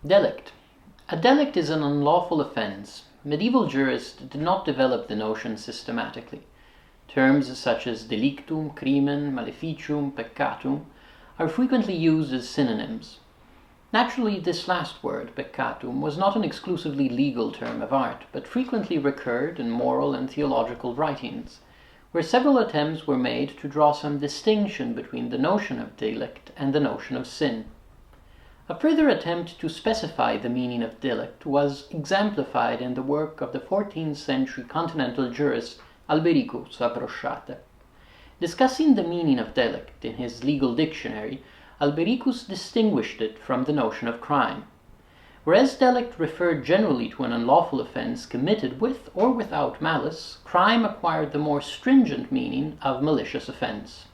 Delict. A delict is an unlawful offence. Medieval jurists did not develop the notion systematically. Terms such as delictum, crimen, maleficium, peccatum are frequently used as synonyms. Naturally, this last word, peccatum, was not an exclusively legal term of art, but frequently recurred in moral and theological writings, where several attempts were made to draw some distinction between the notion of delict and the notion of sin. A further attempt to specify the meaning of delict was exemplified in the work of the 14th century Continental jurist Albericus of Rosciate. Discussing the meaning of delict in his legal dictionary, Albericus distinguished it from the notion of crime. Whereas delict referred generally to an unlawful offence committed with or without malice, crime acquired the more stringent meaning of malicious offence.